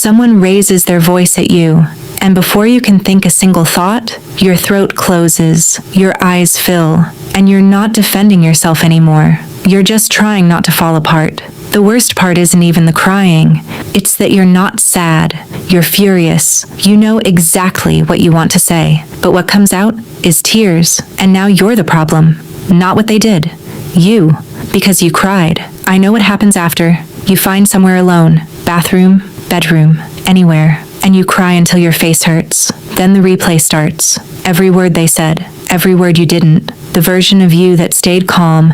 Someone raises their voice at you, and before you can think a single thought, your throat closes, your eyes fill, and you're not defending yourself anymore. You're just trying not to fall apart. The worst part isn't even the crying. It's that you're not sad. You're furious. You know exactly what you want to say. But what comes out is tears. And now you're the problem. Not what they did. You. Because you cried. I know what happens after. You find somewhere alone. Bathroom, bedroom, anywhere. And you cry until your face hurts. Then the replay starts. Every word they said. Every word you didn't. The version of you that stayed calm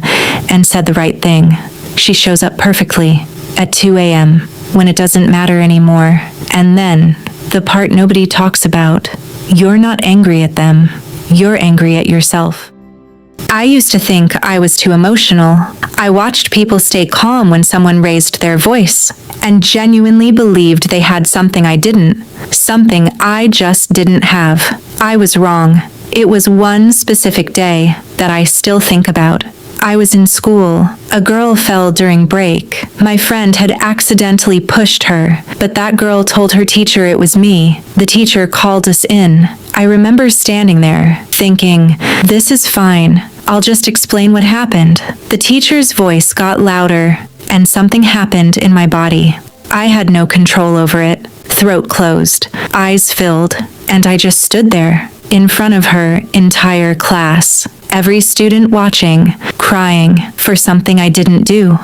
and said the right thing. She shows up perfectly at 2 a.m. when it doesn't matter anymore. And then, the part nobody talks about, you're not angry at them. You're angry at yourself. I used to think I was too emotional. I watched people stay calm when someone raised their voice, and genuinely believed they had something I didn't. Something I just didn't have. I was wrong. It was one specific day that I still think about. I was in school. A girl fell during break. My friend had accidentally pushed her, but that girl told her teacher it was me. The teacher called us in. I remember standing there, thinking, this is fine. I'll just explain what happened. The teacher's voice got louder, and something happened in my body. I had no control over it. Throat closed, eyes filled, and I just stood there, in front of her entire class. Every student watching, crying for something I didn't do.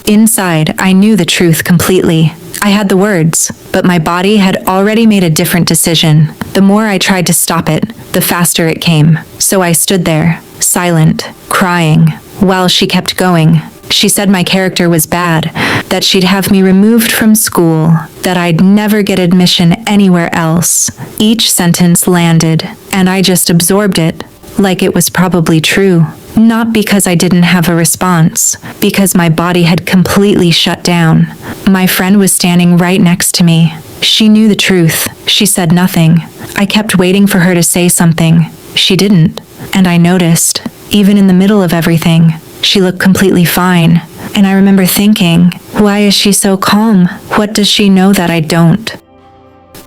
Inside, I knew the truth completely. I had the words, but my body had already made a different decision. The more I tried to stop it, the faster it came. So I stood there, silent, crying, while she kept going. She said my character was bad, that she'd have me removed from school, that I'd never get admission anywhere else. Each sentence landed, and I just absorbed it, like it was probably true. Not because I didn't have a response, because my body had completely shut down. My friend was standing right next to me. She knew the truth. She said nothing. I kept waiting for her to say something. She didn't. And I noticed, even in the middle of everything, she looked completely fine. And I remember thinking, why is she so calm? What does she know that I don't?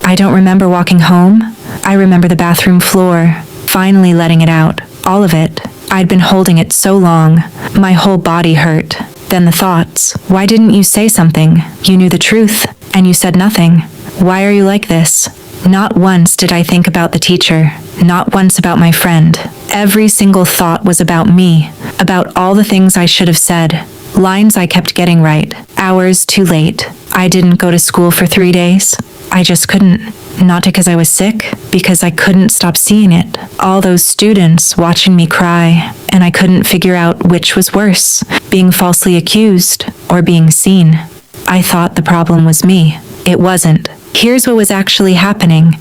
I don't remember walking home. I remember the bathroom floor, finally letting it out. All of it. I'd been holding it so long. My whole body hurt. Then the thoughts. Why didn't you say something? You knew the truth, and you said nothing. Why are you like this? Not once did I think about the teacher. Not once about my friend. Every single thought was about me. About all the things I should have said. Lines I kept getting right. Hours too late. I didn't go to school for 3 days. I just couldn't. Not because I was sick, because I couldn't stop seeing it. All those students watching me cry, and I couldn't figure out which was worse, being falsely accused or being seen. I thought the problem was me. It wasn't. Here's what was actually happening.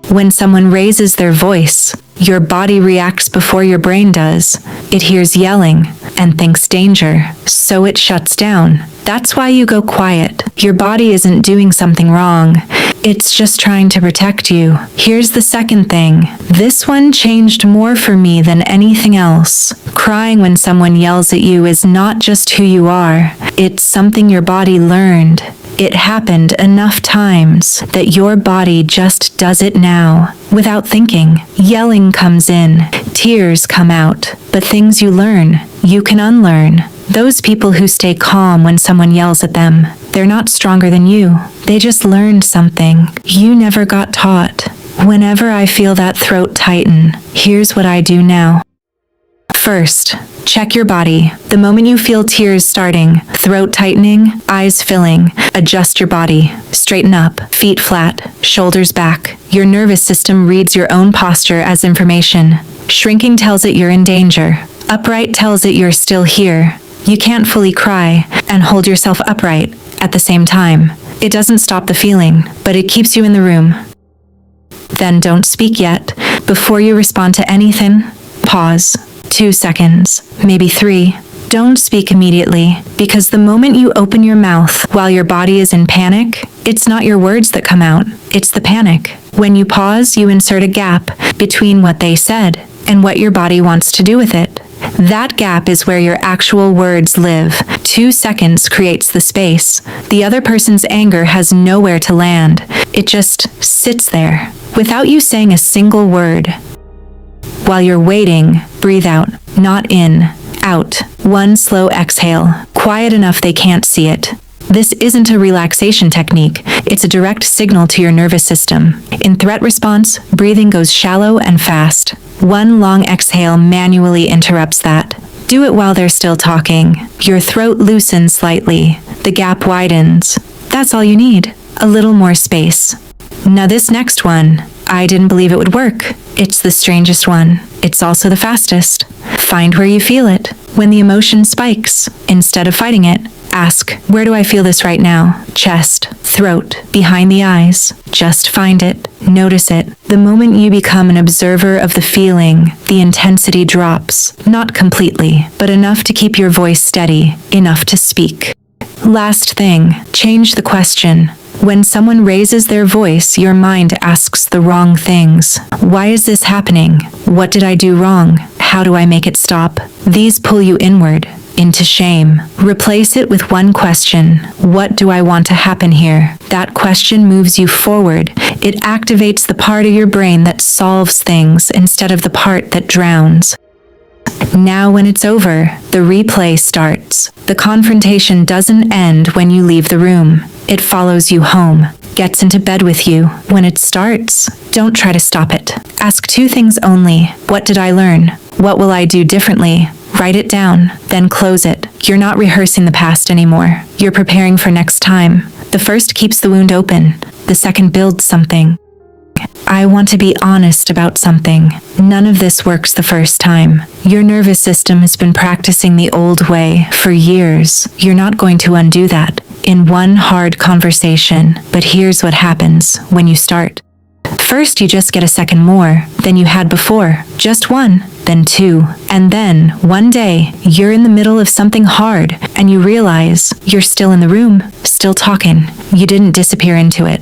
When someone raises their voice, your body reacts before your brain does. It hears yelling and thinks danger, so it shuts down. That's why you go quiet. Your body isn't doing something wrong. It's just trying to protect you. Here's the second thing. This one changed more for me than anything else. Crying when someone yells at you is not just who you are. It's something your body learned. It happened enough times that your body just does it now, without thinking. Yelling comes in, tears come out, but things you learn, you can unlearn. Those people who stay calm when someone yells at them, they're not stronger than you. They just learned something you never got taught. Whenever I feel that throat tighten, here's what I do now. First, check your body. The moment you feel tears starting, throat tightening, eyes filling, adjust your body. Straighten up, feet flat, shoulders back. Your nervous system reads your own posture as information. Shrinking tells it you're in danger. Upright tells it you're still here. You can't fully cry and hold yourself upright at the same time. It doesn't stop the feeling, but it keeps you in the room. Then don't speak yet. Before you respond to anything, pause. 2 seconds, maybe 3. Don't speak immediately, because the moment you open your mouth while your body is in panic, it's not your words that come out, it's the panic. When you pause, you insert a gap between what they said and what your body wants to do with it. That gap is where your actual words live. 2 seconds creates the space. The other person's anger has nowhere to land. It just sits there, without you saying a single word. While you're waiting, breathe out, not in, out. One slow exhale, quiet enough they can't see it. This isn't a relaxation technique, it's a direct signal to your nervous system. In threat response, breathing goes shallow and fast. One long exhale manually interrupts that. Do it while they're still talking. Your throat loosens slightly. The gap widens. That's all you need. A little more space. Now this next one, I didn't believe it would work. It's the strangest one. It's also the fastest. Find where you feel it. When the emotion spikes, instead of fighting it, ask, where do I feel this right now? Chest, throat, behind the eyes. Just find it. Notice it. The moment you become an observer of the feeling, the intensity drops. Not completely, but enough to keep your voice steady, enough to speak. Last thing, change the question. When someone raises their voice, your mind asks the wrong things. Why is this happening? What did I do wrong? How do I make it stop? These pull you inward, into shame. Replace it with one question. What do I want to happen here? That question moves you forward. It activates the part of your brain that solves things instead of the part that drowns. Now when it's over, the replay starts. The confrontation doesn't end when you leave the room. It follows you home, gets into bed with you. When it starts, don't try to stop it. Ask 2 things only. What did I learn? What will I do differently? Write it down, then close it. You're not rehearsing the past anymore. You're preparing for next time. The first keeps the wound open. The second builds something. I want to be honest about something. None of this works the first time. Your nervous system has been practicing the old way for years. You're not going to undo that in one hard conversation. But here's what happens when you start. First, you just get a second more than you had before. Just 1, then 2. And then, one day, you're in the middle of something hard, and you realize you're still in the room, still talking. You didn't disappear into it.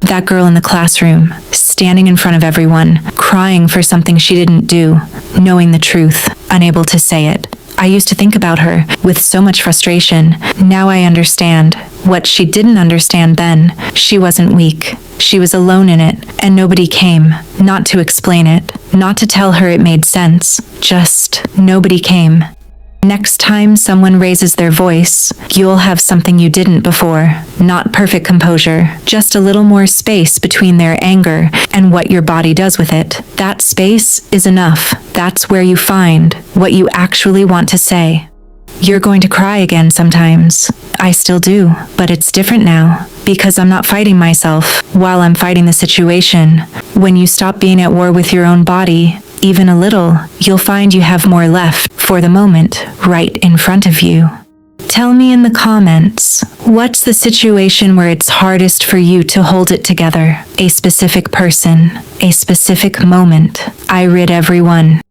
That girl in the classroom, standing in front of everyone, crying for something she didn't do, knowing the truth, unable to say it. I used to think about her with so much frustration. Now I understand. What she didn't understand then, she wasn't weak. She was alone in it, and nobody came. Not to explain it, not to tell her it made sense. Just nobody came. Next time someone raises their voice, you'll have something you didn't before. Not perfect composure, just a little more space between their anger and what your body does with it. That space is enough. That's where you find what you actually want to say. You're going to cry again sometimes. I still do, but it's different now, because I'm not fighting myself while I'm fighting the situation. When you stop being at war with your own body, even a little, you'll find you have more left for the moment right in front of you. Tell me in the comments, what's the situation where it's hardest for you to hold it together? A specific person, a specific moment. I read everyone.